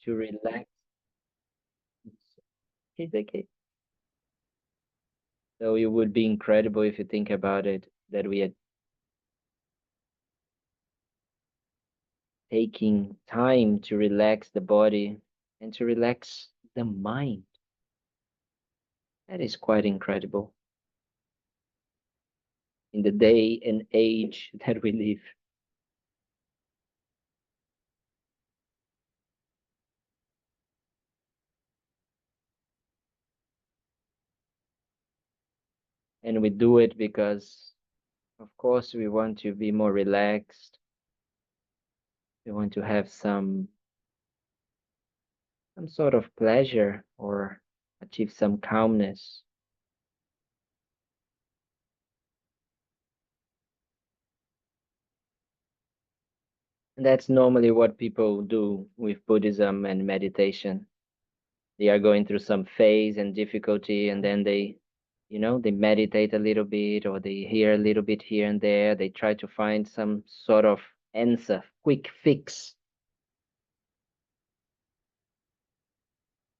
to relax. It's okay. So it would be incredible if you think about it, that we are taking time to relax the body and to relax the mind. That is quite incredible in the day and age that we live. And we do it because, of course, we want to be more relaxed. We want to have some sort of pleasure or achieve some calmness. And that's normally what people do with Buddhism and meditation. They are going through some phase and difficulty, and then they, they meditate a little bit, or they hear a little bit here and there. They try to find some sort of answer, quick fix.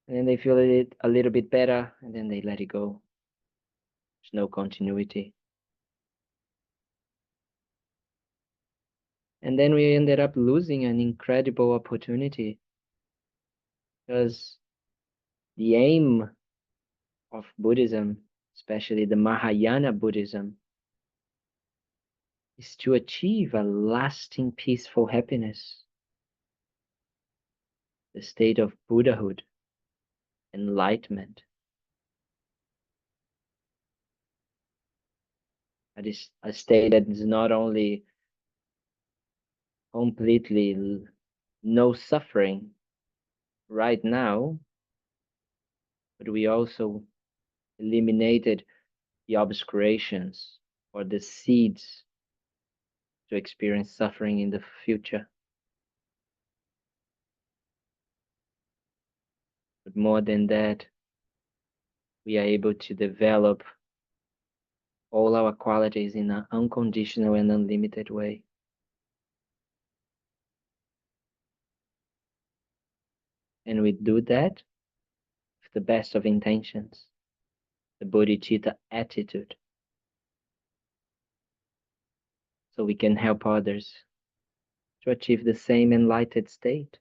And then they feel it a little bit better, and then they let it go. There's no continuity. And then we ended up losing an incredible opportunity, because the aim of Buddhism, especially the Mahayana Buddhism, is to achieve a lasting peaceful happiness, the state of Buddhahood, enlightenment. That is a state that is not only completely no suffering right now, but we also eliminated the obscurations or the seeds to experience suffering in the future. But more than that, we are able to develop all our qualities in an unconditional and unlimited way. And we do that with the best of intentions, the bodhicitta attitude, so we can help others to achieve the same enlightened state.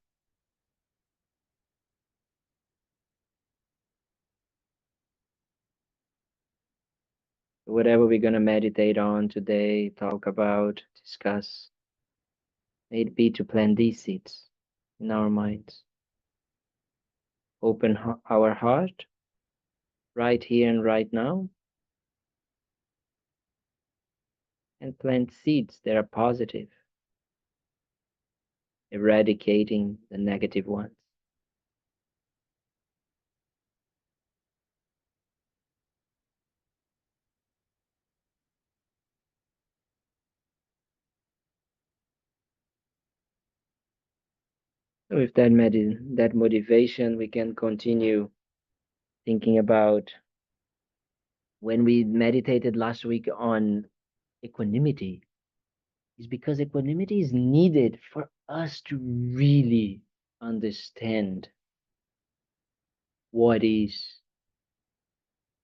Whatever we're going to meditate on today, talk about, discuss, may it be to plant these seeds in our minds. Open our heart right here and right now, and plant seeds that are positive, eradicating the negative ones. So with that motivation, we can continue thinking about when we meditated last week on equanimity. Is because equanimity is needed for us to really understand what is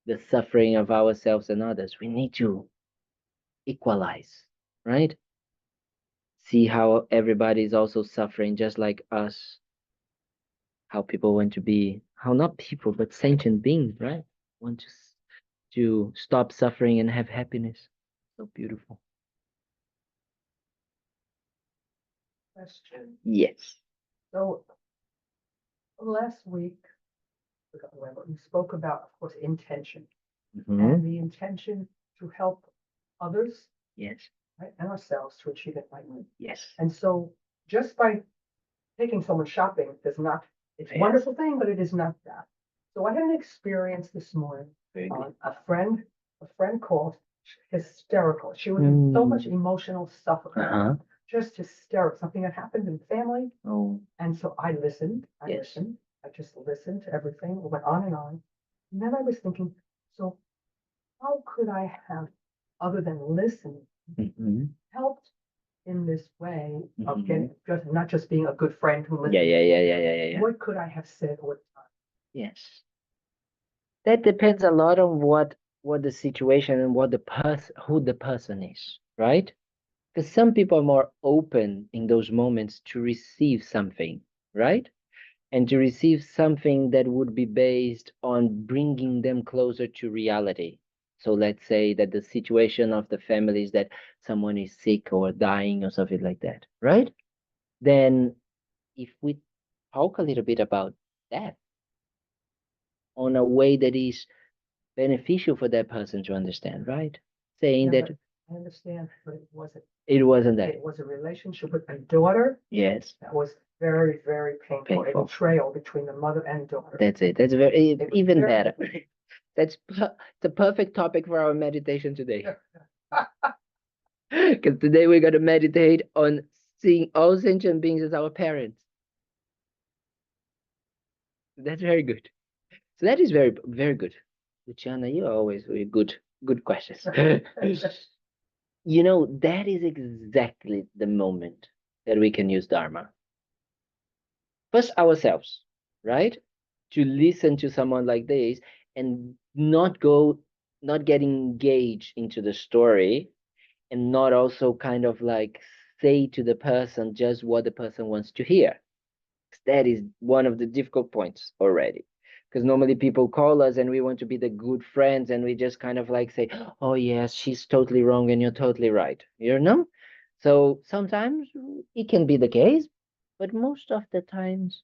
the suffering of ourselves and others. We need to equalize, right? See how everybody is also suffering just like us. How people want to be, how not people, but sentient beings, right? Want to stop suffering and have happiness. So beautiful. Question. Yes. So last week, we spoke about, of course, intention and the intention to help others, Yes. right, and ourselves to achieve enlightenment. Yes. And so just by taking someone shopping does not, it's a wonderful thing, but it is not that. So I had an experience this morning. A friend called, hysterical. She was in so much emotional suffering, just hysterical. Something that happened in the family. Oh. And so I listened. I just listened to everything. It went on and on. And then I was thinking, so how could I have, other than listening, helped in this way of Mhm. getting, just not just being a good friend who Yeah, listens. yeah. What could I have said or done? Yes. That depends a lot on what the situation and what the person who the person is, right? Because some people are more open in those moments to receive something, right? And to receive something that would be based on bringing them closer to reality. So let's say that the situation of the family is that someone is sick or dying or something like that, right? Then if we talk a little bit about that on a way that is beneficial for that person to understand, right? Saying Yeah, that but I understand, but it wasn't. it wasn't that. It was a relationship with a daughter Yes, that was very, very painful. A painful. betrayal between the mother and daughter. That's it. That's very It was even very- better. That's the perfect topic for our meditation today. Because today we're going to meditate on seeing all sentient beings as our parents. That's very good. So that is very, very good. Luciana, you are always very good questions. You know, that is exactly the moment that we can use Dharma. First, ourselves, right? To listen to someone like this and not getting engaged into the story and not also kind of like say to the person just what the person wants to hear. That is one of the difficult points already. Because normally people call us and we want to be the good friends and we just kind of like say, oh, yes, she's totally wrong and you're totally right. You know? So sometimes it can be the case, but most of the times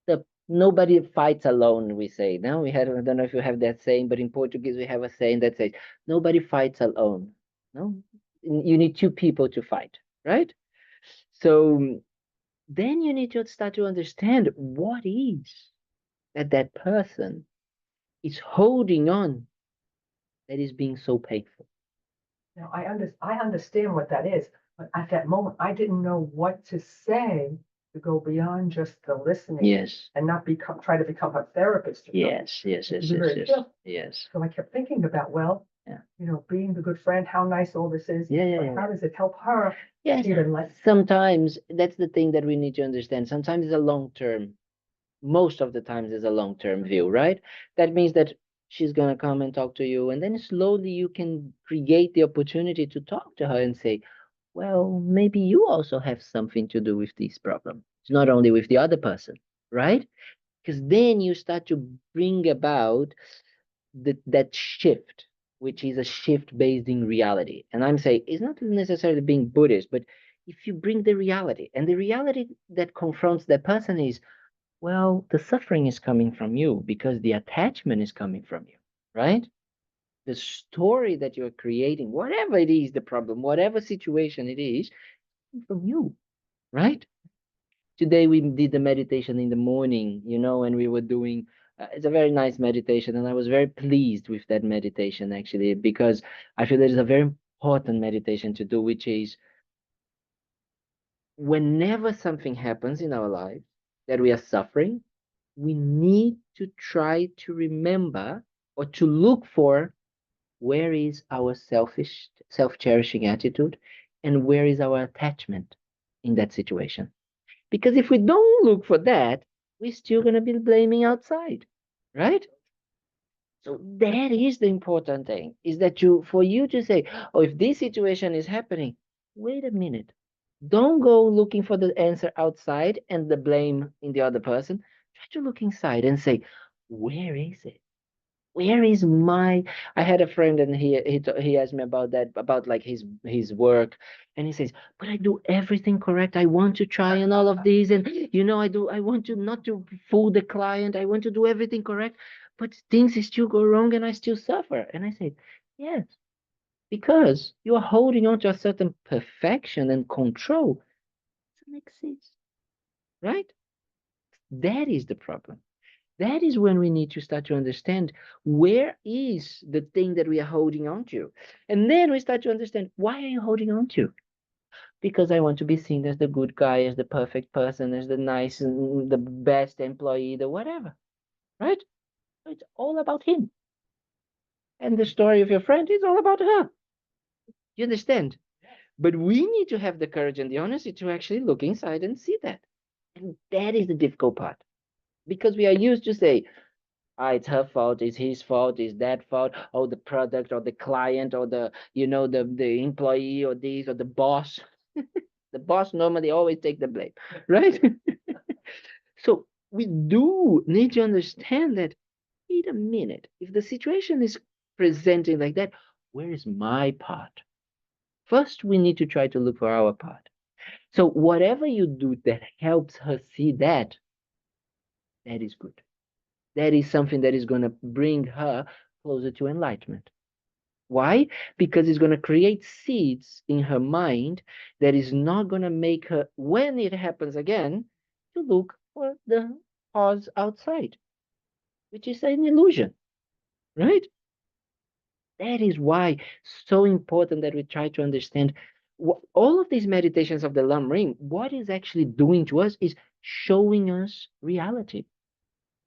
the nobody fights alone, we say. Now we have, I don't know if you have that saying, but in Portuguese we have a saying that says, nobody fights alone. No, you need two people to fight, right? So then you need to start to understand what is that person is holding on that is being so painful. Now, I understand what that is, but at that moment, I didn't know what to say to go beyond just the listening. Yes. And not try to become a therapist. Yes. Yes. So I kept thinking about, well, Yeah. Being the good friend, how nice all this is. Yeah. How does it help her? Yes. Even like Sometimes that's the thing that we need to understand. Sometimes it's a long term. Most of the times is a long term view, right? That means that she's gonna come and talk to you, and then slowly you can create the opportunity to talk to her and say, well, maybe you also have something to do with this problem. It's not only with the other person, right? Because then you start to bring about that shift, which is a shift based in reality. And I'm saying it's not necessarily being Buddhist, but if you bring the reality, and the reality that confronts that person is, well, the suffering is coming from you because the attachment is coming from you, right? The story that you're creating, whatever it is, the problem, whatever situation it is, from you, right? Today we did the meditation in the morning, and we were doing, it's a very nice meditation, and I was very pleased with that meditation actually, because I feel that it's a very important meditation to do, which is whenever something happens in our life that we are suffering, we need to try to remember or to look for where is our selfish, self-cherishing attitude and where is our attachment in that situation. Because if we don't look for that, we're still going to be blaming outside, right? So that is the important thing, is that for you to say, oh, if this situation is happening, wait a minute. Don't go looking for the answer outside and the blame in the other person. Try to look inside and say, where is it? Where is my? I had a friend and he asked me about that, about like his work, and he says, but I do everything correct. I want to try and all of these, and I want to not to fool the client. I want to do everything correct, but things still go wrong and I still suffer. And I said, yes, because you are holding on to a certain perfection and control. It doesn't exist, right? That is the problem. That is when we need to start to understand where is the thing that we are holding on to. And then we start to understand, why are you holding on to? Because I want to be seen as the good guy, as the perfect person, as the nice, the best employee, the whatever, right? It's all about him. And the story of your friend is all about her. You understand? But we need to have the courage and the honesty to actually look inside and see that. And that is the difficult part. Because we are used to say, ah, it's her fault, it's his fault, it's that fault, or the product, or the client, or the employee, or this, or the boss. The boss normally always take the blame, right? So we do need to understand that, wait a minute, if the situation is presenting like that, where is my part? First, we need to try to look for our part. So whatever you do that helps her see that, that is good. That is something that is going to bring her closer to enlightenment. Why? Because it's going to create seeds in her mind that is not going to make her, when it happens again, to look for the cause outside, which is an illusion, right? That is why so important that we try to understand all of these meditations of the Lam Ring, what is actually doing to us is showing us reality.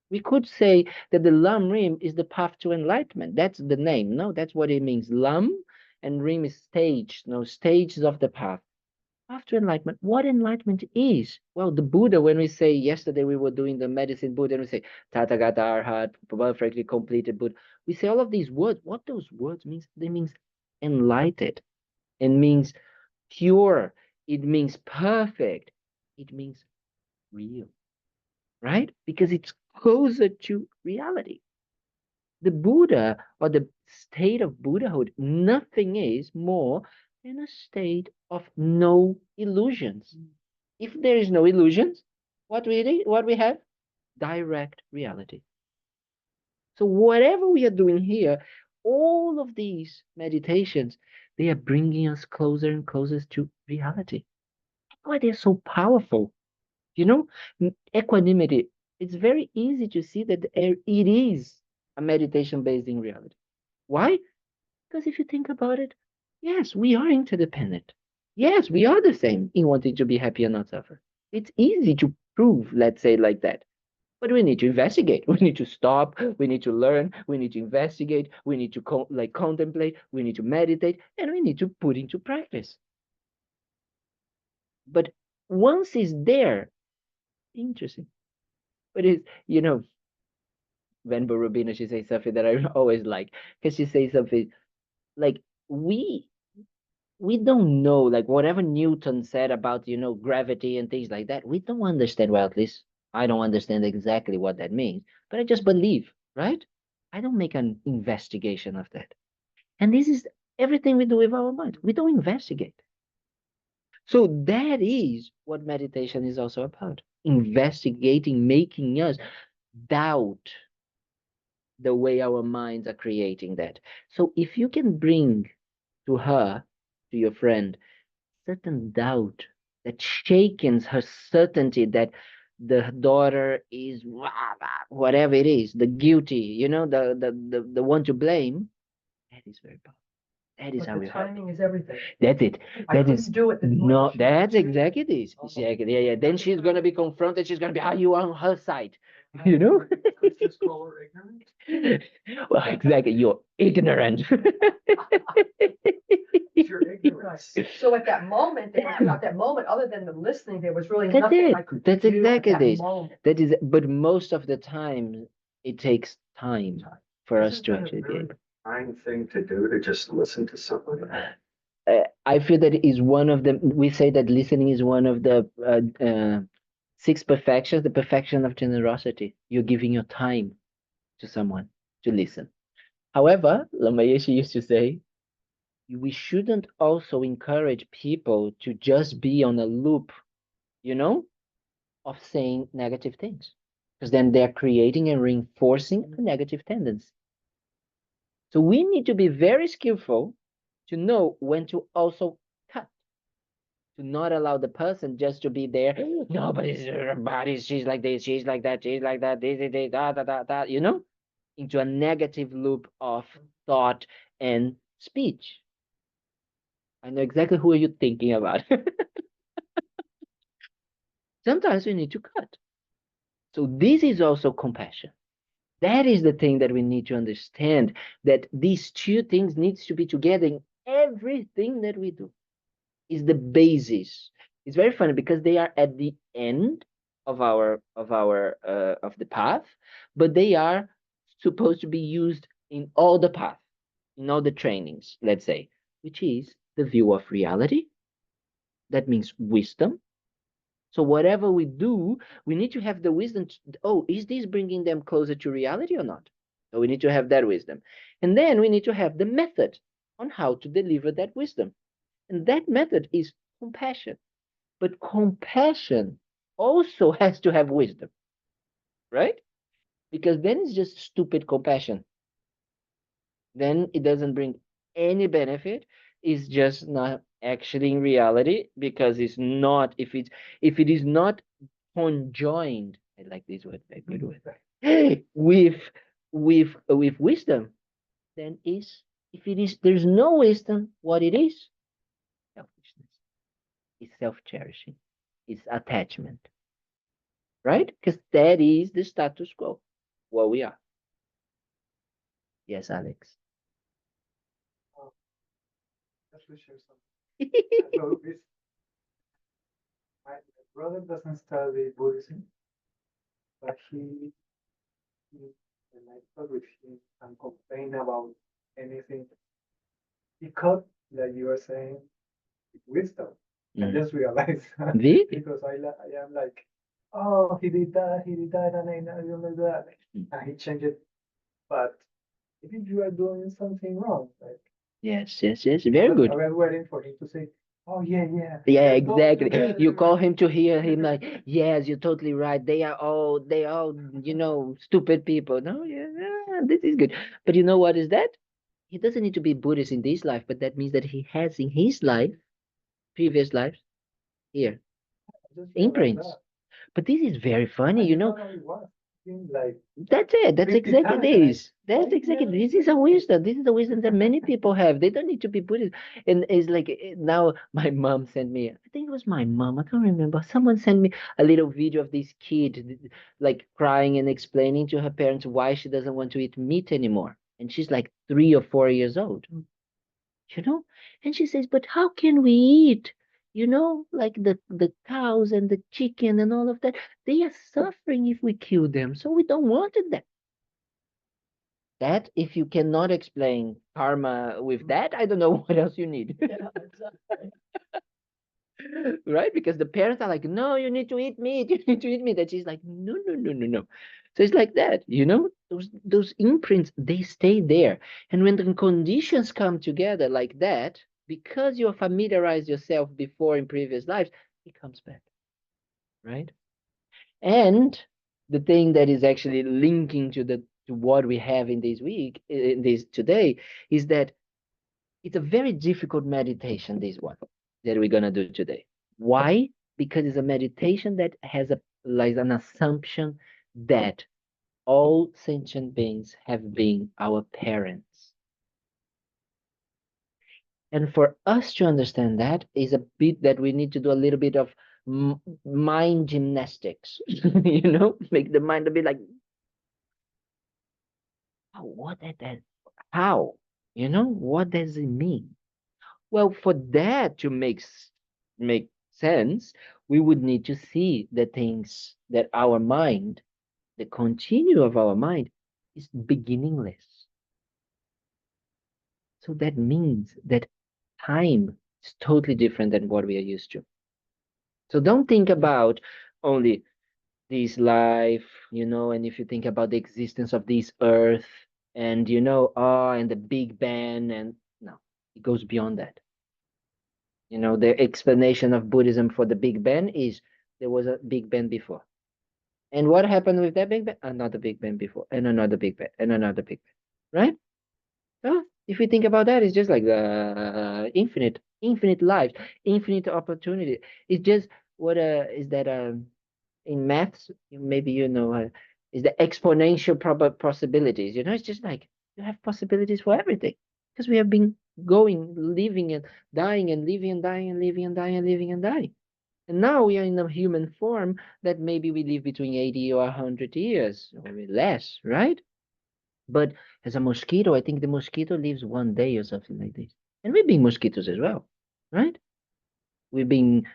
We could say that the Lam Rim is the path to enlightenment. That's the name. No, that's what it means. Lam and Rim is stage, no, stages of the path. Path to enlightenment. What enlightenment is? Well, the Buddha, when we say yesterday we were doing the medicine Buddha, and we say Tathagata Arhat, perfectly completed Buddha. We say all of these words. What those words means? They means enlightened. It means pure. It means perfect. It means real, right? Because it's closer to reality. The Buddha or the state of Buddhahood, nothing is more than a state of no illusions. If there is no illusions, what we have? Direct reality. So whatever we are doing here, all of these meditations, they are bringing us closer and closer to reality. That's why they're so powerful. You know, equanimity. It's very easy to see that it is a meditation based in reality. Why? Because if you think about it, yes, we are interdependent. Yes, we are the same in wanting to be happy and not suffer. It's easy to prove, let's say, like that. But we need to investigate. We need to stop. We need to learn. We need to investigate. We need to contemplate. We need to meditate, and we need to put into practice. But once it's there, interesting. But when Rubina, she says something that I always like, because she says something like, we don't know, like whatever Newton said about, gravity and things like that, we don't understand. Well, at least I don't understand exactly what that means, but I just believe, right? I don't make an investigation of that. And this is everything we do with our mind. We don't investigate. So that is what meditation is also about. Investigating, making us doubt the way our minds are creating that. So if you can bring to her, to your friend, certain doubt that shakens her certainty that the daughter is whatever it is, the guilty, the one to blame, that is very powerful. That is But how the we help. timing is everything. That's it. I That is couldn't do it this no. morning. That's exactly this. Oh. Exactly. Yeah, yeah. Then she's gonna be confronted. She's gonna be, are you on her side? You know. Let's just call her ignorant. Well, exactly. You're ignorant. You're ignorant. So at that moment, other than the listening, there was really That's nothing it. I could That's do at exactly that this. moment. That is, but most of the time, it takes time for us to actually be able. Trying thing to do to just listen to somebody. I feel that it is one of the, we say that listening is one of the six perfections, the perfection of generosity. You're giving your time to someone to listen. However, Lama Yeshe used to say, we shouldn't also encourage people to just be on a loop, you know, of saying negative things. Because then they're creating and reinforcing a negative tendency. So we need to be very skillful to know when to also cut, to not allow the person just to be there. Nobody's her body, she's like this, she's like that, this, da, da, da, da, into a negative loop of thought and speech. I know exactly who are you thinking about. Sometimes we need to cut. So this is also compassion. That is the thing that we need to understand, that these two things needs to be together in everything that we do. is the basis. It's very funny because they are at the end of the path, but they are supposed to be used in all the path, in all the trainings, let's say, which is the view of reality. That means wisdom. So whatever we do, we need to have the wisdom. Oh, is this bringing them closer to reality or not? So we need to have that wisdom. And then we need to have the method on how to deliver that wisdom. And that method is compassion. But compassion also has to have wisdom, right? Because then it's just stupid compassion. Then it doesn't bring any benefit. It's just not actually in reality because it's not, if it is not conjoined, I like this word, I good word, with with wisdom, then is, if it is, there's no wisdom, what it is? Selfishness. It's self-cherishing. It's attachment, right? Because that is the status quo, what we are. Yes, Alex. Let me share something. So this, my brother doesn't study Buddhism, but he when I talk with him and complain about anything, he caught that you are saying wisdom. I just realized Really? because I am like, oh, he did that, and I don't like that, and he changed it. But maybe you are doing something wrong. Like, Yes, yes, yes. Very good. I was waiting for him to say, oh yeah, Yeah, they're both exactly. together." You call him to hear him like, yes, you're totally right. They are all, stupid people. No, yeah, yeah, this is good. But you know what is that? He doesn't need to be Buddhist in this life, but that means that he has in his life, previous lives, here, I just realized imprints. that. But this is very I funny, just thought only once. Seemed like That's it. That's 50 exactly times, and I, this. That's oh exactly yeah, this is a wisdom. This is a wisdom that many people have. They don't need to be Buddhist. And it's like now my mom sent me, I think it was my mom, I can't remember. Someone sent me a little video of this kid like crying and explaining to her parents why she doesn't want to eat meat anymore. And she's like 3 or 4 years old, you know? And she says, but how can we eat? Like the cows and the chicken and all of that, they are suffering if we kill them. So we don't want it. That if you cannot explain karma with that, I don't know what else you need. Yeah, exactly. Right? Because the parents are like, no, you need to eat meat, you need to eat meat. And she's like, no, no, no, no, no. So it's like that, those imprints, they stay there. And when the conditions come together like that, because you familiarized yourself before in previous lives, it comes back, right? And the thing that is actually linking to what we have in this week, in this today, is that it's a very difficult meditation, this one that we're gonna do today. Why? Because it's a meditation that has a like an assumption that all sentient beings have been our parents. And for us to understand that is a bit that we need to do a little bit of mind gymnastics, make the mind a bit like, oh, what that, how, what does it mean? Well, for that to make sense, we would need to see the things that our mind, the continue of our mind, is beginningless. So that means that time is totally different than what we are used to. So don't think about only this life, and if you think about the existence of this earth and and the Big Bang, and no, it goes beyond that. The explanation of Buddhism for the Big Bang is there was a Big Bang before. And what happened with that Big Bang? Another Big Bang before, and another Big Bang, and another Big Bang, right? So if we think about that, it's just like the infinite lives, infinite opportunity. It's just what is that in maths? Maybe is the exponential possibilities. It's just like you have possibilities for everything because we have been going, living and dying and living and dying and living and dying and living and dying. And now we are in a human form that maybe we live between 80 or 100 years or less, right? But as a mosquito, I think the mosquito lives one day or something like this. And we've been mosquitoes as well, right? We've been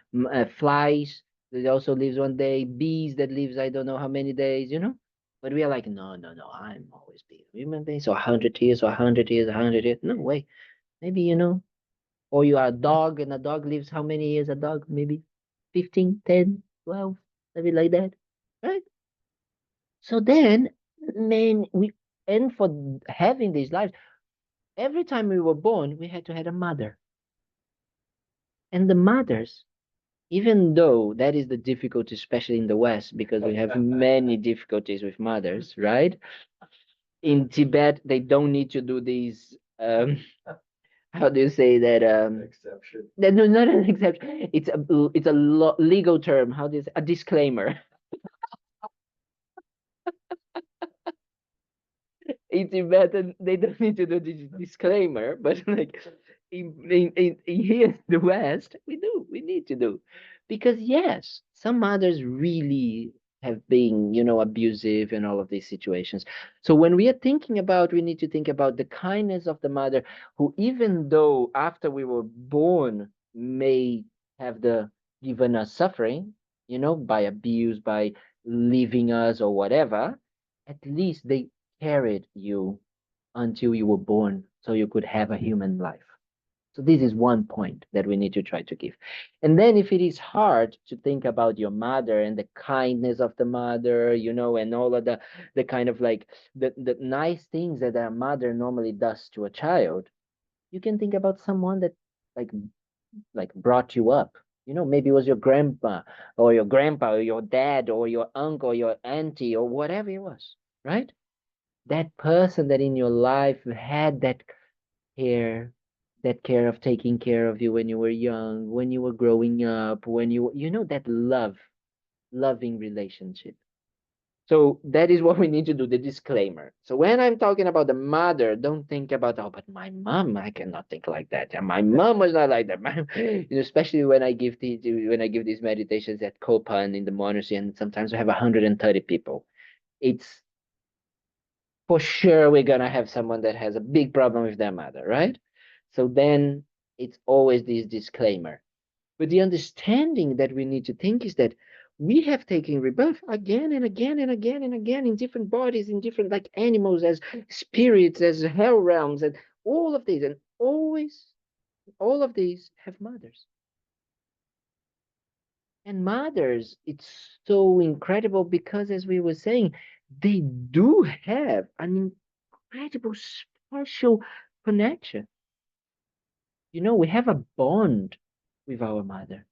flies that also lives one day, bees that lives I don't know how many days, you know. But we are like, no, no, no, I'm always being a human being. So 100 years, or 100 years, 100 years. No way. Maybe, you know, or you are a dog and a dog lives how many years a dog? Maybe 15, 10, 12, maybe like that. Right? So then, man, and for having these lives, every time we were born, we had to have a mother. And the mothers, even though that is the difficulty, especially in the West, because we have many difficulties with mothers, right? In Tibet, they don't need to do these. How do you say that? Exception. No, not an exception. It's a legal term. How do you say? A disclaimer. In Tibetan, they don't need to do the disclaimer, but like in here in the West, we do. We need to do. Because yes, some mothers really have been, you know, abusive in all of these situations. So when we are thinking about, we need to think about the kindness of the mother who, even though after we were born, may have the given us suffering, you know, by abuse, by leaving us or whatever, at least they carried you until you were born so you could have a human life. So this is one point that we need to try to give. And then if it is hard to think about your mother and the kindness of the mother, you know, and all of the kind of like the nice things that a mother normally does to a child, you can think about someone that like brought you up. You know, maybe it was your grandpa or your grandpa or your dad or your uncle or your auntie or whatever it was, right? That person that in your life had care, that care of taking care of you when you were young, when you were growing up, when you know, that loving relationship. So that is what we need to do, the disclaimer. So when I'm talking about the mother, don't think about, oh, but my mom, I cannot think like that. And my mom was not like that. You know, especially when I give these meditations at Kopan in the monastery, and sometimes we have 130 people. It's for sure we're gonna have someone that has a big problem with their mother, right? So then it's always this disclaimer. But the understanding that we need to think is that we have taken rebirth again and again and again and again in different bodies, in different like animals, as spirits, as hell realms, and all of these, and always all of these have mothers. And mothers, it's so incredible because, as we were saying, they do have an incredible special connection. You know, we have a bond with our mother.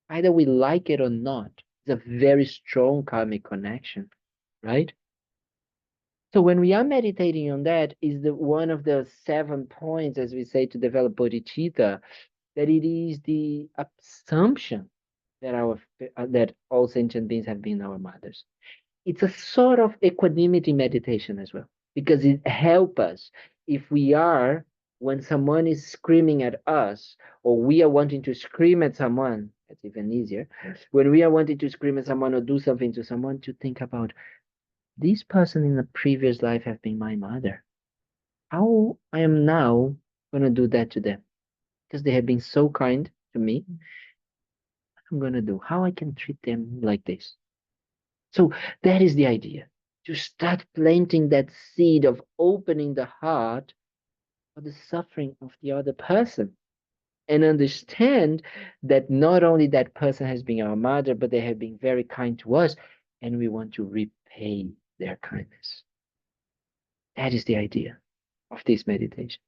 Either we like it or not. It's a very strong karmic connection, right? So when we are meditating on that, is the one of the 7 points, as we say, to develop bodhicitta, that it is the assumption that that all sentient beings have been our mothers. It's a sort of equanimity meditation as well, because it helps us if we are, when someone is screaming at us, or we are wanting to scream at someone, that's even easier. When we are wanting to scream at someone or do something to someone, to think about, this person in a previous life have been my mother. How I am now going to do that to them? Because they have been so kind to me. I'm going to do how I can treat them like this. So that is the idea, to start planting that seed of opening the heart for the suffering of the other person, and understand that not only that person has been our mother, but they have been very kind to us, and we want to repay their kindness. That is the idea of this meditation.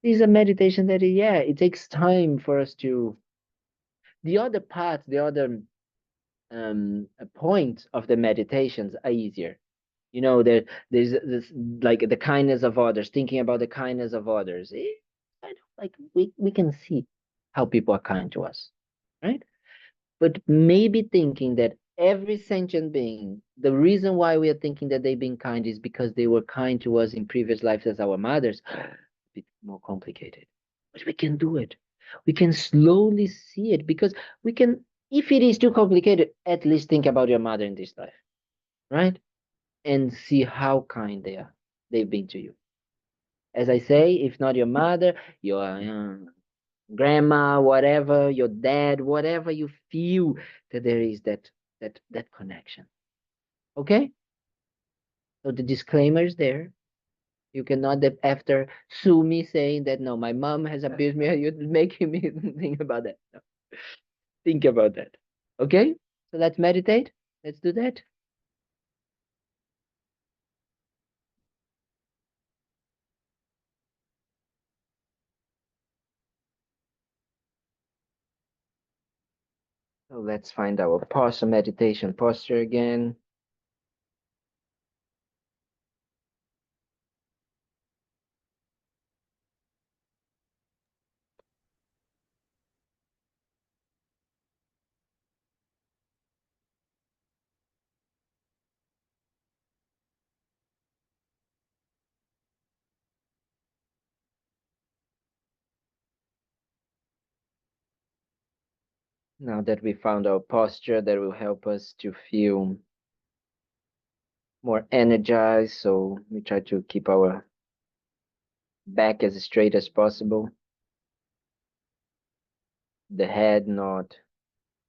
This is a meditation that, yeah, it takes time for us to. The other parts, the other points of the meditations are easier. You know, there's this, like the kindness of others, thinking about the kindness of others. Kind of like we can see how people are kind to us, right? But maybe thinking that every sentient being, the reason why we are thinking that they've been kind is because they were kind to us in previous lives as our mothers, a bit more complicated. But we can do it. We can slowly see it, because we can, if it is too complicated, at least think about your mother in this life, right? And see how kind they've been to you. As I say, if not your mother, your grandma, whatever, your dad, whatever you feel that there is that connection. Okay? So the disclaimer is there. You cannot after sue me saying that no, my mom has abused me. You're making me think about that. No. Think about that. Okay? So let's meditate. Let's do that. So let's find our posture, meditation posture again. Now that we found our posture, that will help us to feel more energized. So we try to keep our back as straight as possible. The head not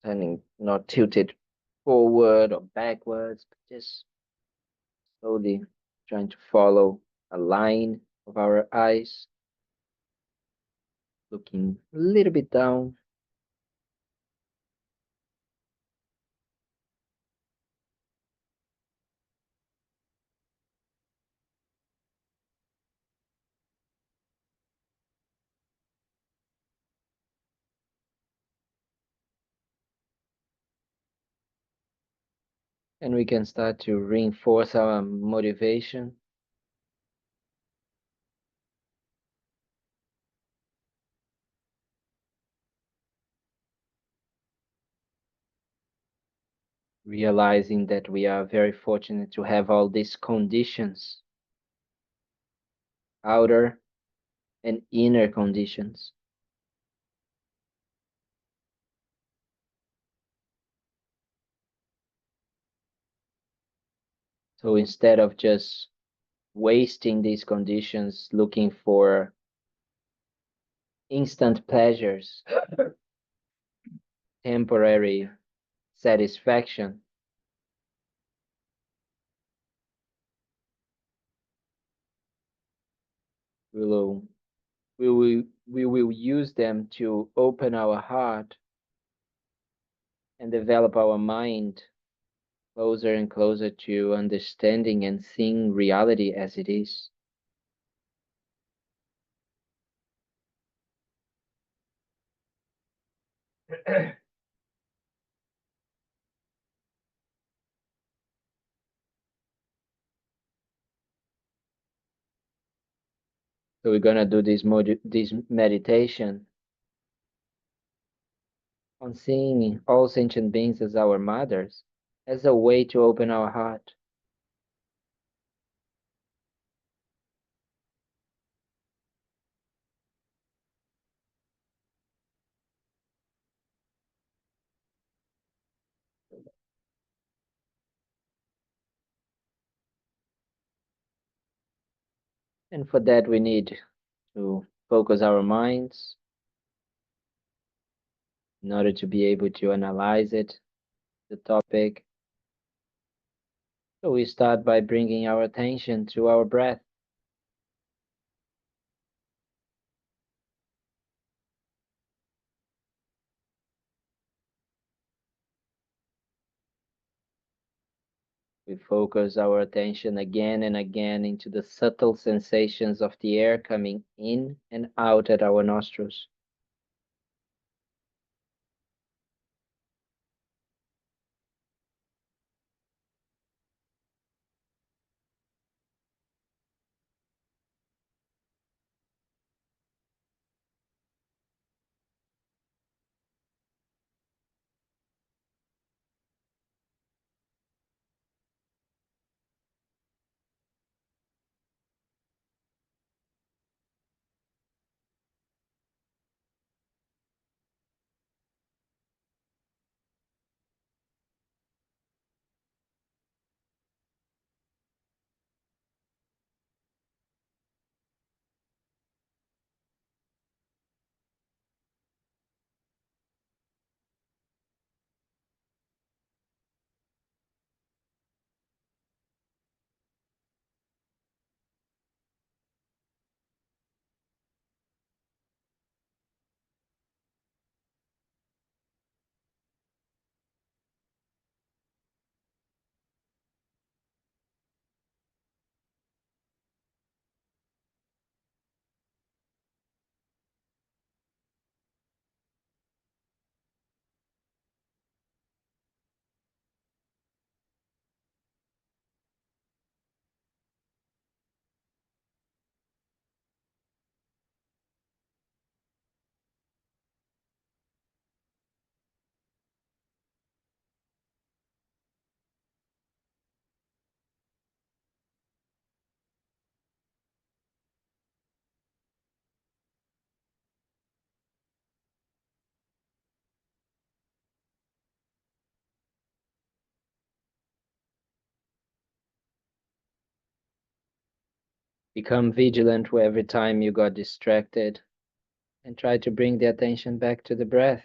turning, not tilted forward or backwards, but just slowly trying to follow a line of our eyes, looking a little bit down. And we can start to reinforce our motivation. Realizing that we are very fortunate to have all these conditions, outer and inner conditions. So instead of just wasting these conditions looking for instant pleasures, temporary satisfaction, we will, we will use them to open our heart and develop our mind closer and closer to understanding and seeing reality as it is. So we're gonna do this meditation on seeing all sentient beings as our mothers, as a way to open our heart. And for that, we need to focus our minds in order to be able to analyze it, the topic. So we start by bringing our attention to our breath. We focus our attention again and again into the subtle sensations of the air coming in and out at our nostrils. Become vigilant every time you got distracted and try to bring the attention back to the breath.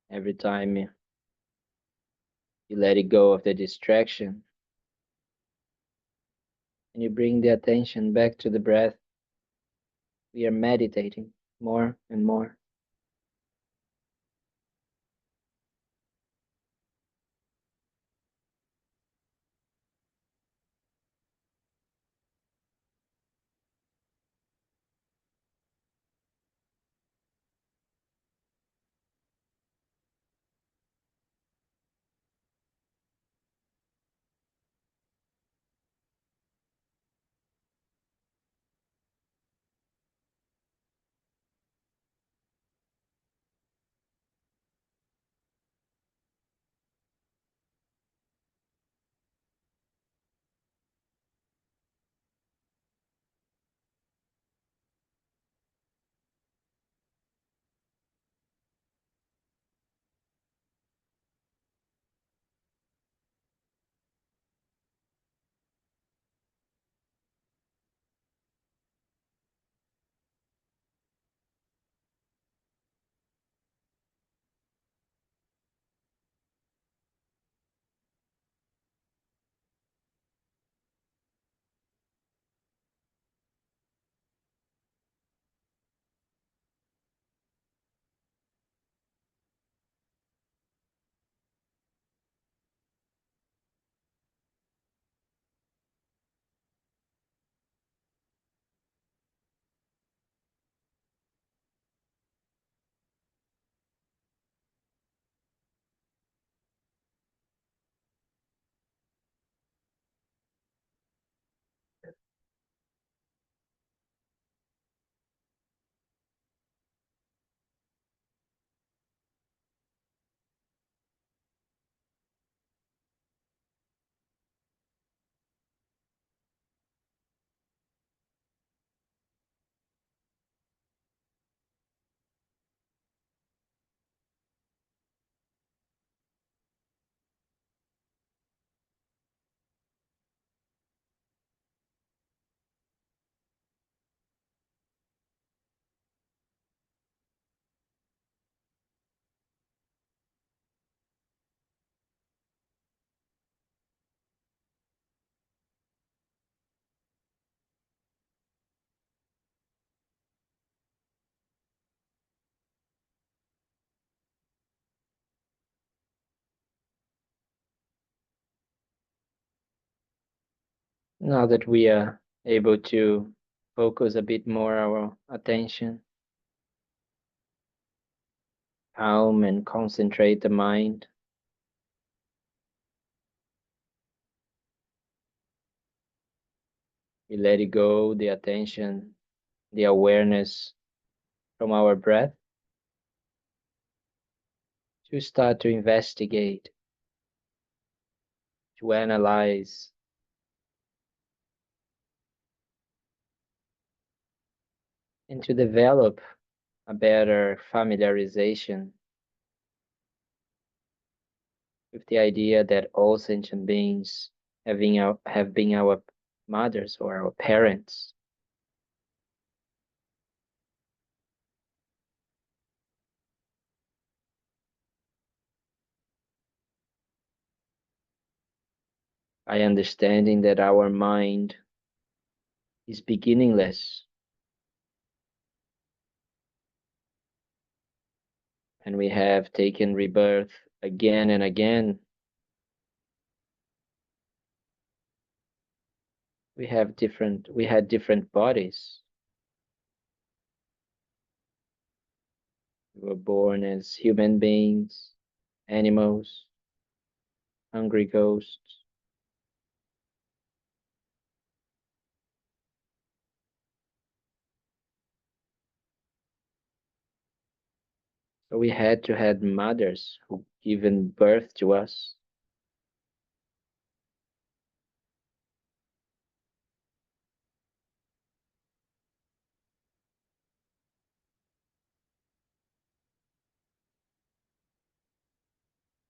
Every time you let it go of the distraction and you bring the attention back to the breath, we are meditating more and more. Now that we are able to focus a bit more our attention, calm and concentrate the mind, we let it go, the attention, the awareness from our breath to start to investigate, to analyze, and to develop a better familiarization with the idea that all sentient beings have been our mothers or our parents. By understanding that our mind is beginningless and we have taken rebirth again and again. We had different bodies. We were born as human beings, animals, hungry ghosts. So we had to have mothers who given birth to us.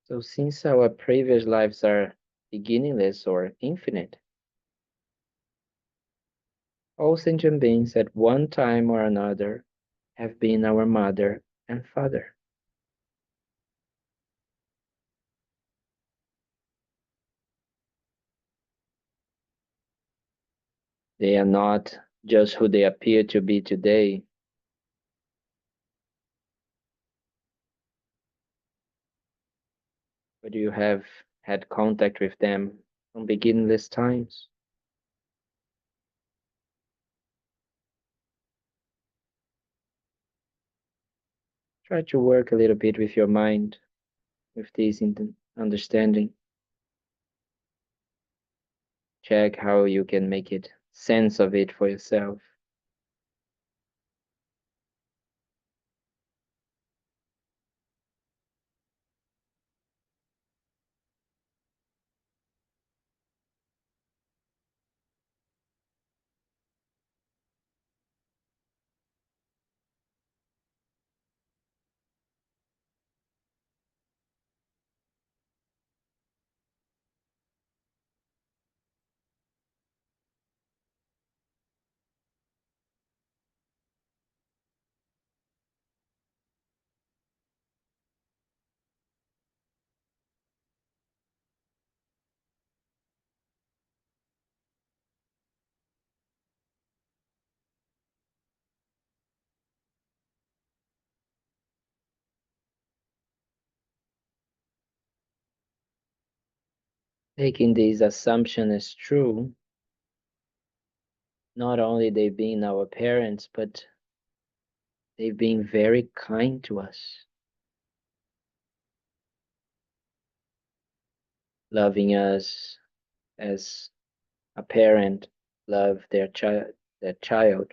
So since our previous lives are beginningless or infinite, all sentient beings at one time or another have been our mother and father. They are not just who they appear to be today, but you have had contact with them from beginningless times. Try to work a little bit with your mind, with this understanding. Check how you can make it sense of it for yourself. Taking this assumption as true, not only they've been our parents, but they've been very kind to us, loving us as a parent love their child.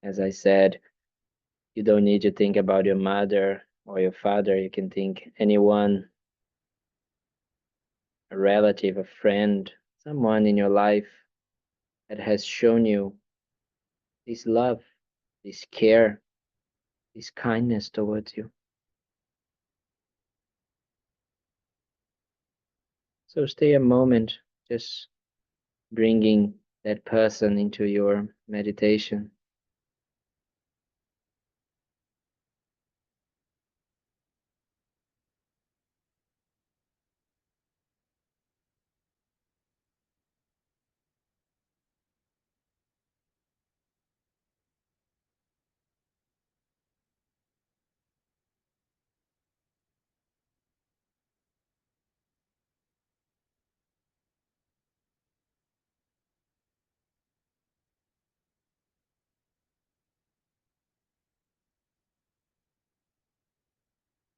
As I said, you don't need to think about your mother or your father. You can think anyone, a relative, a friend, someone in your life that has shown you this love, this care, this kindness towards you. So stay a moment just bringing that person into your meditation.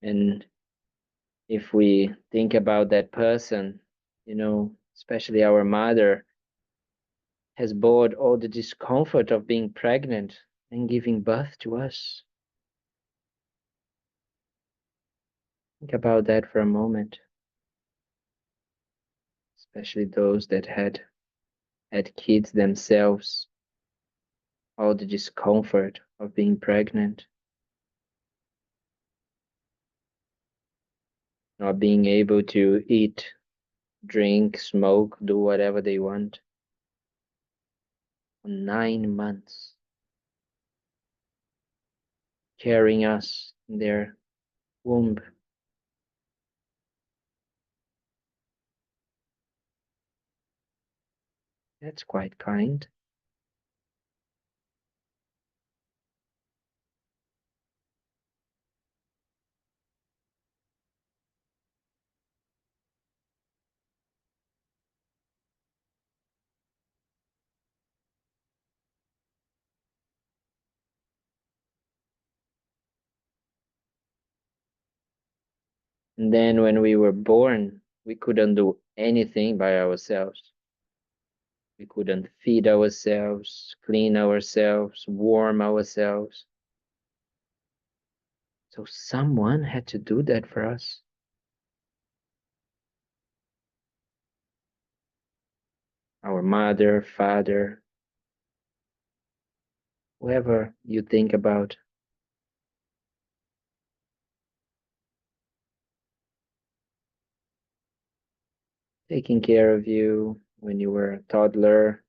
And if we think about that person, especially our mother, has bore all the discomfort of being pregnant and giving birth to us. Think about that for a moment, especially those that had kids themselves, all the discomfort of being pregnant, not being able to eat, drink, smoke, do whatever they want for 9 months, carrying us in their womb. That's quite kind. And then when we were born, we couldn't do anything by ourselves. We couldn't feed ourselves, clean ourselves, warm ourselves. So someone had to do that for us. our mother, father, whoever you think about. Taking care of you when you were a toddler,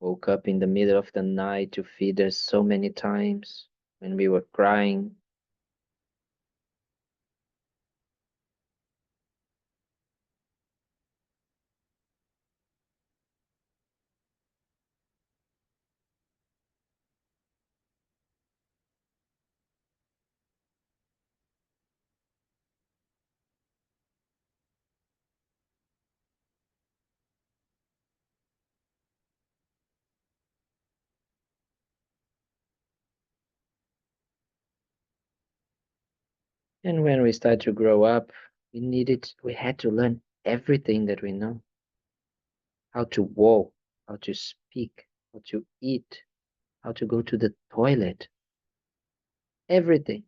woke up in the middle of the night to feed us so many times when we were crying. And when we start to grow up, we had to learn everything that we know. How to walk, how to speak, how to eat, how to go to the toilet, everything.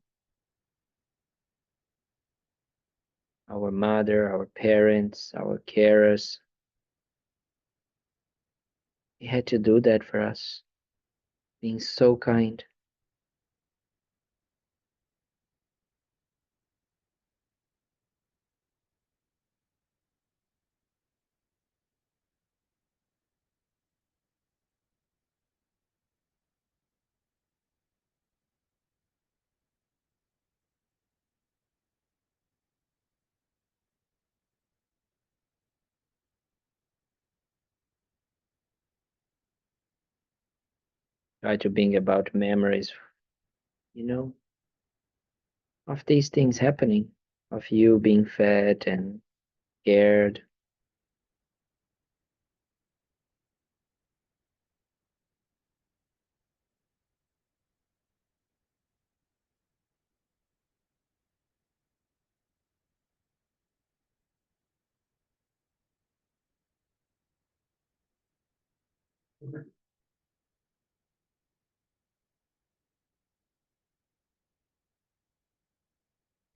Our mother, our parents, our carers, they had to do that for us, being so kind. Try to bring about memories, you know, of these things happening, of you being fed and cared.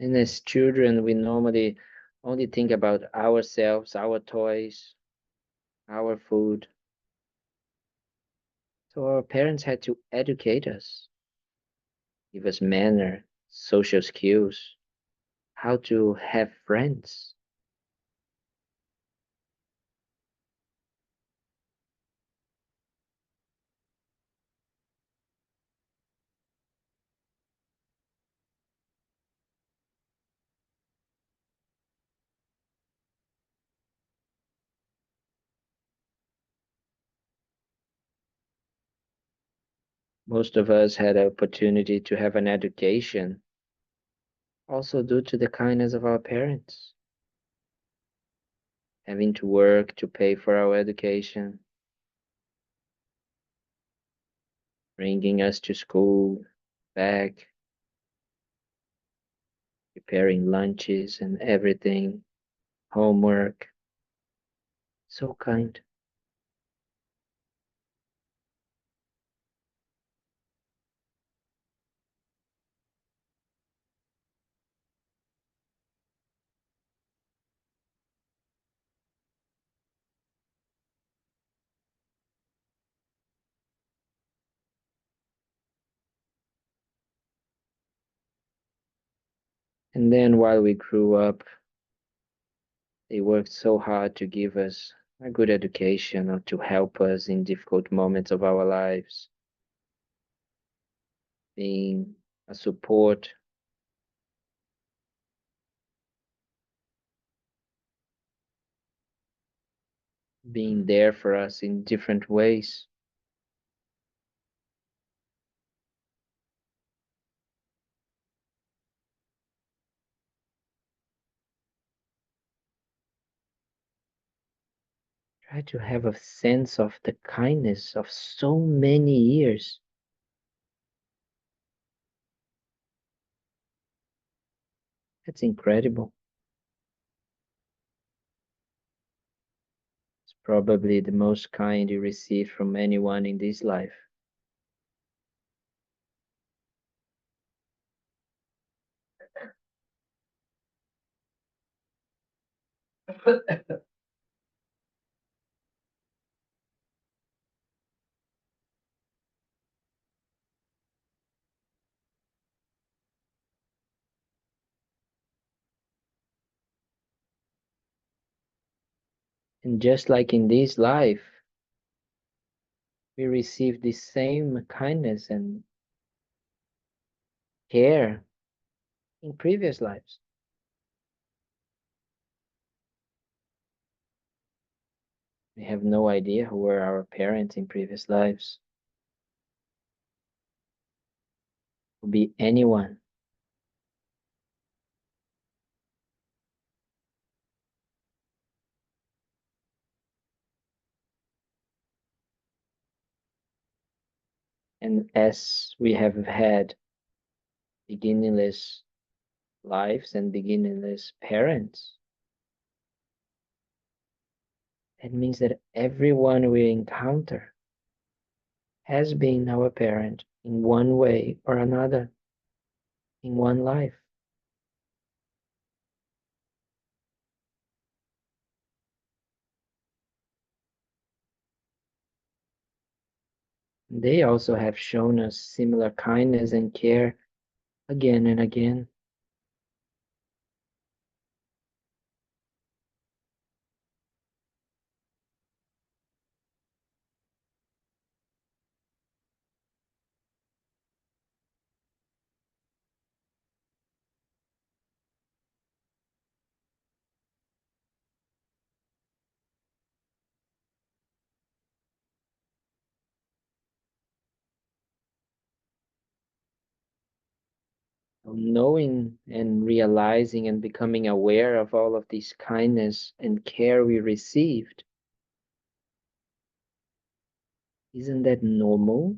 And as children, we normally only think about ourselves, our toys, our food. So our parents had to educate us, give us manner, social skills, how to have friends. Most of us had the opportunity to have an education, also due to the kindness of our parents, having to work to pay for our education, bringing us to school, back, preparing lunches and everything, homework. So kind. And then while we grew up, they worked so hard to give us a good education or to help us in difficult moments of our lives, being a support, being there for us in different ways. Try to have a sense of the kindness of so many years. That's incredible. It's probably the most kind you receive from anyone in this life. And just like in this life, we receive the same kindness and care in previous lives. We have no idea who were our parents in previous lives. Could be anyone. And as we have had beginningless lives and beginningless parents, it means that everyone we encounter has been our parent in one way or another in one life. They also have shown us similar kindness and care again and again. Knowing and realizing and becoming aware of all of this kindness and care we received, isn't that normal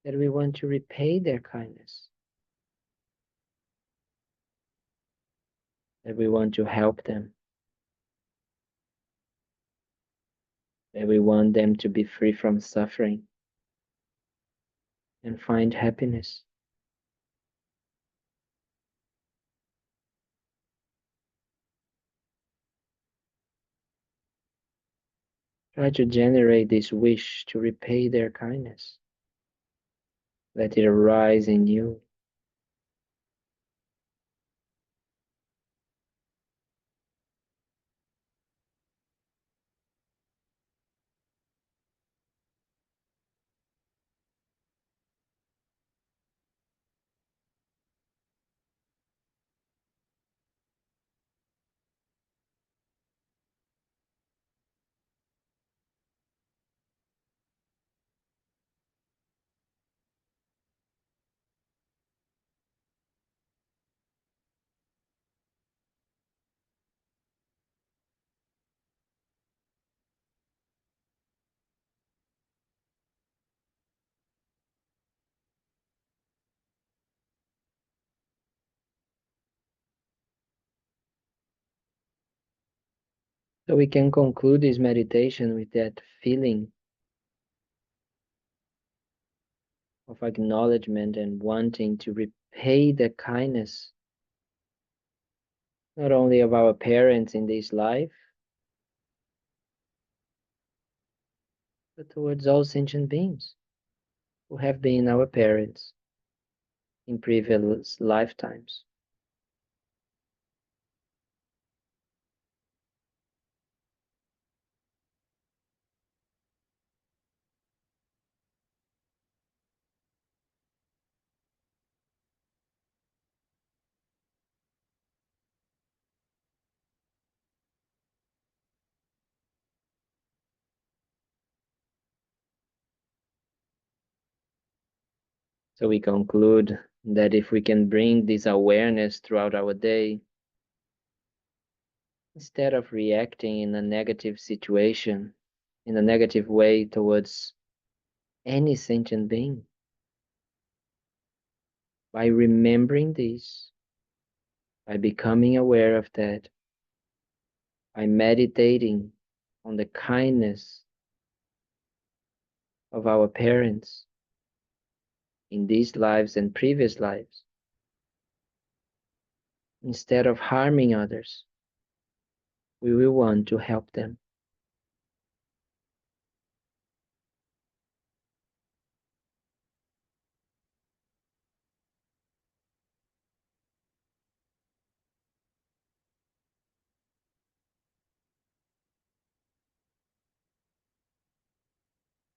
that we want to repay their kindness? That we want to help them? That we want them to be free from suffering and find happiness? Try to generate this wish to repay their kindness. Let it arise in you. So we can conclude this meditation with that feeling of acknowledgement and wanting to repay the kindness, not only of our parents in this life, but towards all sentient beings who have been our parents in previous lifetimes. So we conclude that if we can bring this awareness throughout our day, instead of reacting in a negative situation, in a negative way towards any sentient being, by remembering this, by becoming aware of that, by meditating on the kindness of our parents in these lives and previous lives, instead of harming others, we will want to help them.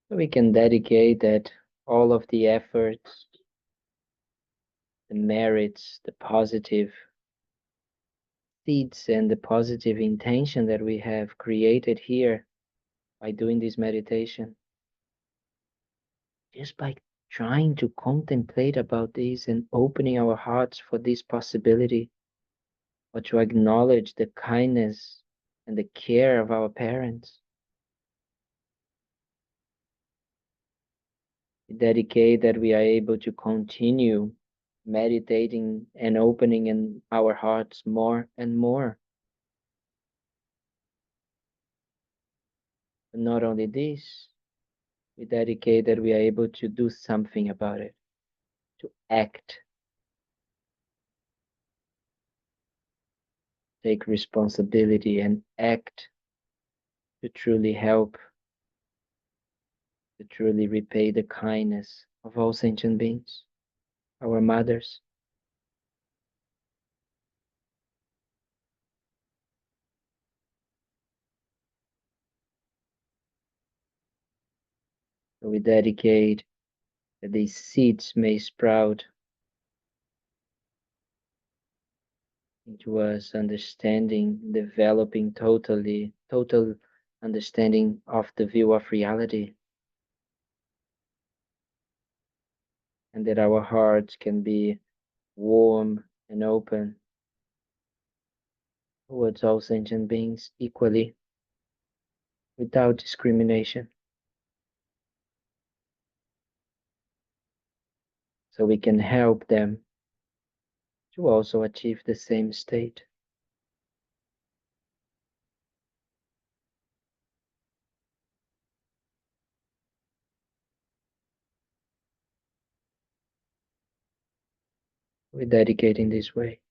We can dedicate that all of the efforts, the merits, the positive seeds, and the positive intention that we have created here by doing this meditation, just by trying to contemplate about this and opening our hearts for this possibility, or to acknowledge the kindness and the care of our parents. We dedicate that we are able to continue meditating and opening in our hearts more and more. But not only this, we dedicate that we are able to do something about it, to act, take responsibility and act to truly help, to truly repay the kindness of all sentient beings, our mothers. So we dedicate that these seeds may sprout into us understanding, developing total understanding of the view of reality, and that our hearts can be warm and open towards all sentient beings equally, without discrimination. So we can help them to also achieve the same state. We dedicate in this way.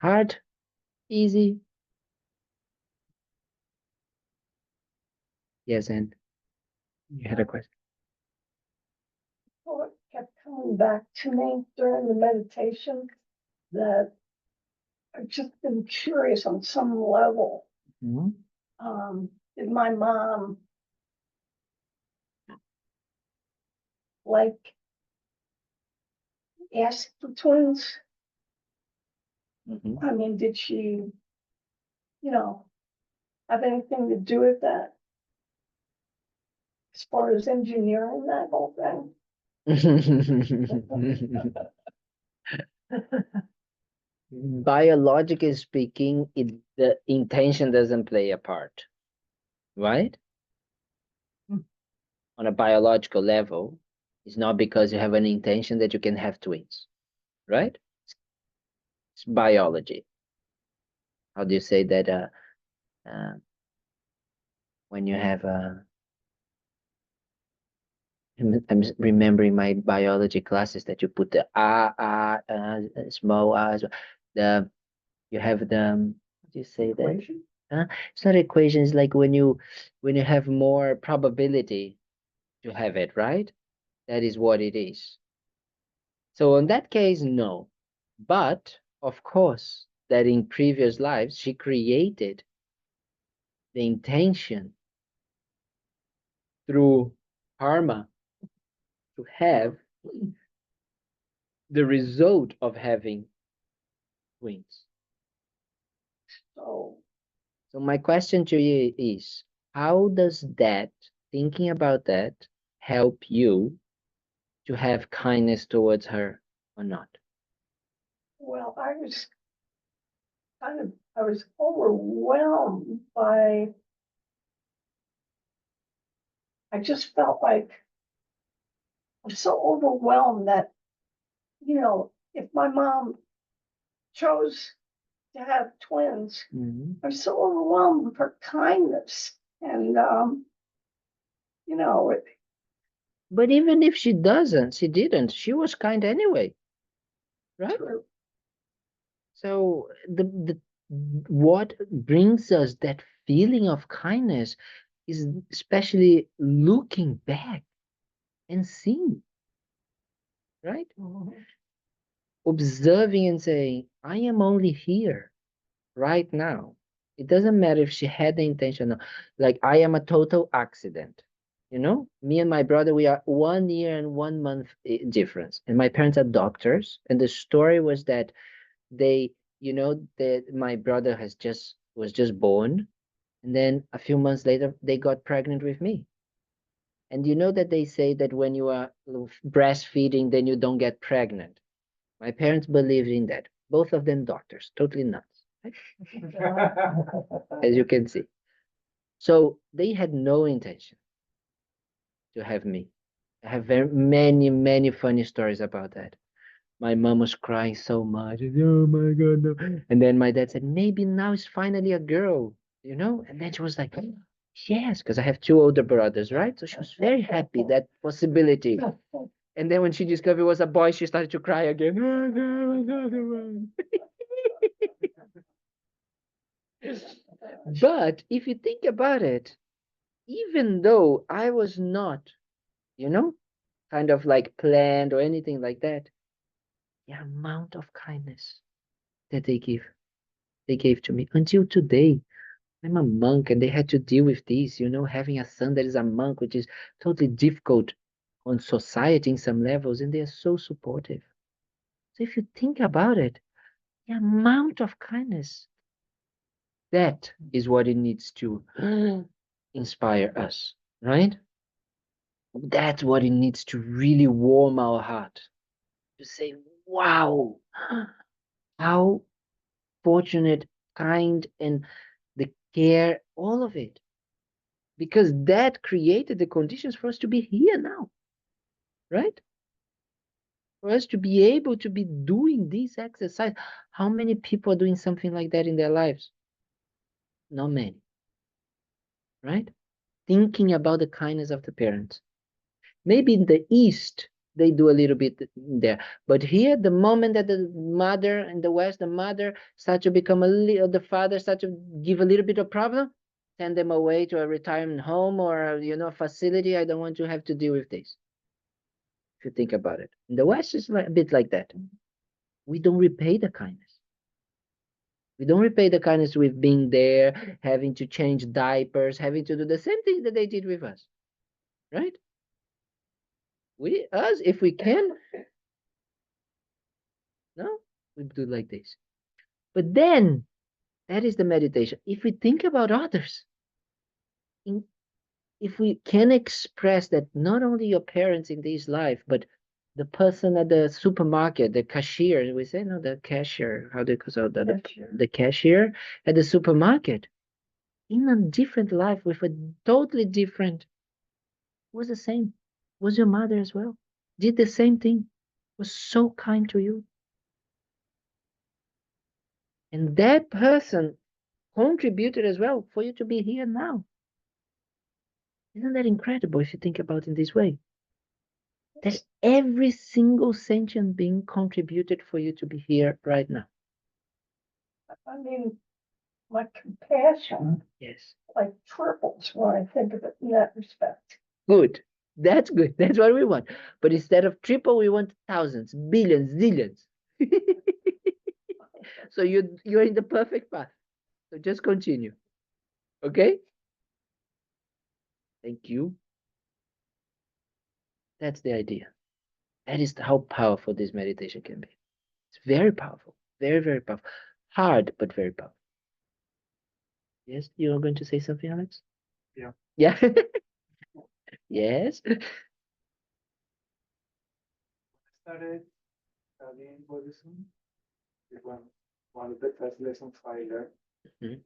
Hard, easy. Yes, and you had a question. Well, it kept coming back to me during the meditation that I've just been curious on some level. Mhm. Did my mom like ask for twins? Mhm. I mean, did she, have anything to do with that as far as engineering that whole thing? Biologically speaking, the intention doesn't play a part, right? Mm. On a biological level, it's not because you have an intention that you can have twins, right? It's biology. How do you say that? Uh, when you have I'm remembering my biology classes that you put the small the you have the how do you say that? Equation? It's not equation. It's like when you have more probability to have it, right? That is what it is. So in that case, no. But of course, that in previous lives she created the intention through karma to have the result of having twins. So, So my question to you is, how does that, thinking about that, help you to have kindness towards her? or not? Well, I was overwhelmed by, I just felt like I was so overwhelmed that, if my mom chose to have twins, Mhm. I was so overwhelmed with her kindness. And, it, But even if she didn't, she was kind anyway, right? true. So the what brings us that feeling of kindness is especially looking back and seeing, right? Mhm. Observing and saying, I am only here right now. It doesn't matter if she had the intention. Like, I am a total accident. Me and my brother, we are 1 year and 1 month difference. And my parents are doctors. And the story was that they, that my brother was just born. And then a few months later, they got pregnant with me. And you know that they say that when you are breastfeeding, then you don't get pregnant. My parents believed in that. Both of them doctors, totally nuts, right? As you can see. So they had no intention to have me. I have very many, many funny stories about that. My mom was crying so much. Oh my God, no. And then my dad said, maybe now it's finally a girl, And then she was like, yes, because I have two older brothers, right? So she was very happy that possibility. And then when she discovered it was a boy, she started to cry again. Oh, no, another one. But if you think about it, even though I was not, you know, kind of like planned or anything like that, the amount of kindness that they gave to me until today. I'm a monk and they had to deal with this, having a son that is a monk, which is totally difficult on society in some levels, and they are so supportive. So if you think about it, the amount of kindness, that is what it needs to inspire us, right? That's what it needs to really warm our heart to say, wow, how fortunate, kind, and the care, all of it. Because that created the conditions for us to be here now, right? For us to be able to be doing this exercise. How many people are doing something like that in their lives? Not many, right? Thinking about the kindness of the parents. Maybe in the East, they do a little bit there. But here, the moment that the mother in the West, the mother starts to become the father starts to give a little bit of problem, send them away to a retirement home or, a facility. I don't want to have to deal with this. If you think about it. In the West, it's a bit like that. We don't repay the kindness. We don't repay the kindness with being there, having to change diapers, having to do the same thing that they did with us, right? Us, if we can, no, we do like this. But then, that is the meditation. If we think about others, if we can express that not only your parents in this life, but the person at the supermarket, the cashier, we say, no, the cashier, how do you call it? The cashier at the supermarket, in a different life with a totally different, was the same, was your mother as well, did the same thing, was so kind to you. And that person contributed as well for you to be here now. Isn't that incredible if you think about it in this way? That every single sentient being contributed for you to be here right now. I mean, my compassion Yes. like triples when I think of it in that respect. Good. That's good. That's what we want. But instead of triple, we want thousands, billions, zillions. So you're in the perfect path. So just continue. Okay? Thank you. That's the idea. That is how powerful this meditation can be. It's very powerful. Very, very powerful. Hard, but very powerful. Yes, you're going to say something, Alex? Yeah. Yeah. Yes. Started studying Buddhism. It was one of the first lessons I learned. Mhm.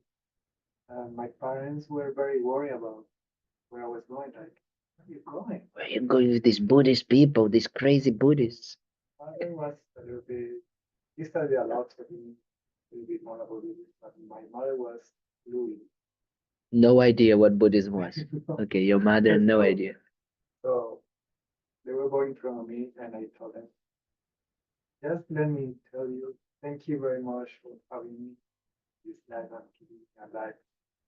My parents were very worried about where I was going. Like, where are you going? Where you going with these Buddhist people, these crazy Buddhists? Father was a little bit, he studied a lot, so he knew a little bit more about Buddhism. But my mother was fluid. No idea what Buddhism was. Okay, your mother, no idea. So they were born in front of me, and I told them, just let me tell you, thank you very much for having me this life and keeping me alive.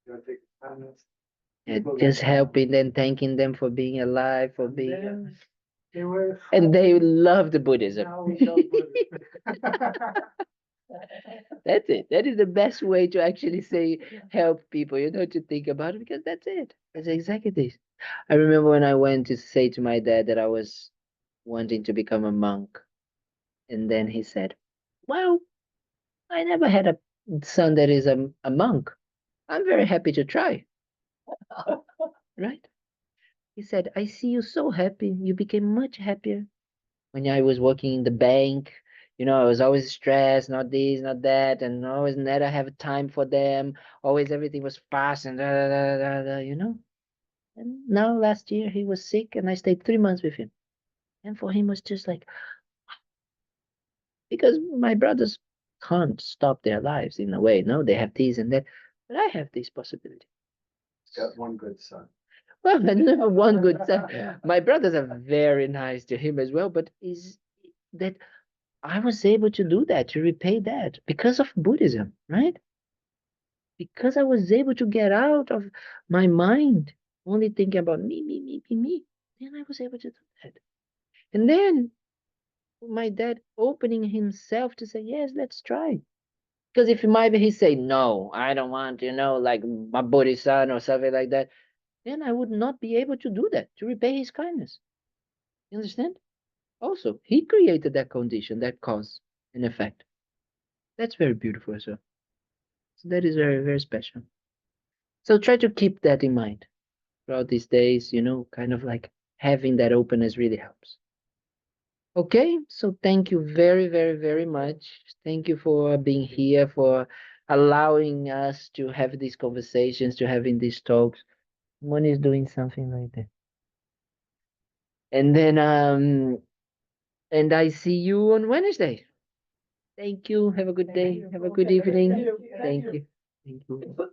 You're the kindest And people just that I know. helping them, thanking them for being alive, for And being. then they were And they happy. love the Buddhism. Now we love Buddhism. That's it. That is the best way to actually say help people, to think about it, because that's it. That's exactly this. I remember when I went to say to my dad that I was wanting to become a monk, and then he said, well, I never had a son that is a monk. I'm very happy to try. Right? He said, I see you so happy. You became much happier when I was working in the bank. I was always stressed, not this, not that, and always never have time for them. Always everything was fast and da, da, da, da, da. And now last year he was sick and I stayed 3 months with him. And for him was just like, because my brothers can't stop their lives in a way. No, they have this and that, but I have this possibility. Got one good son. Well, I never one good son. My brothers are very nice to him as well, but is that I was able to do that, to repay that because of Buddhism, right? Because I was able to get out of my mind only thinking about me, me, me, me, me. Then I was able to do that. And then my dad opening himself to say, yes, let's try. Because if maybe he say, no, I don't want, like my Buddhist son or something like that, then I would not be able to do that, to repay his kindness. You understand? Also, he created that condition, that cause and effect. That's very beautiful as well. So that is very, very special. So try to keep that in mind throughout these days, kind of like having that openness really helps. Okay, so thank you very, very, very much. Thank you for being here, for allowing us to have these conversations, to having these talks. One is doing something like that. And then and I see you on Wednesday. Thank you. Have a good day. Have a good evening. Thank you. Thank you.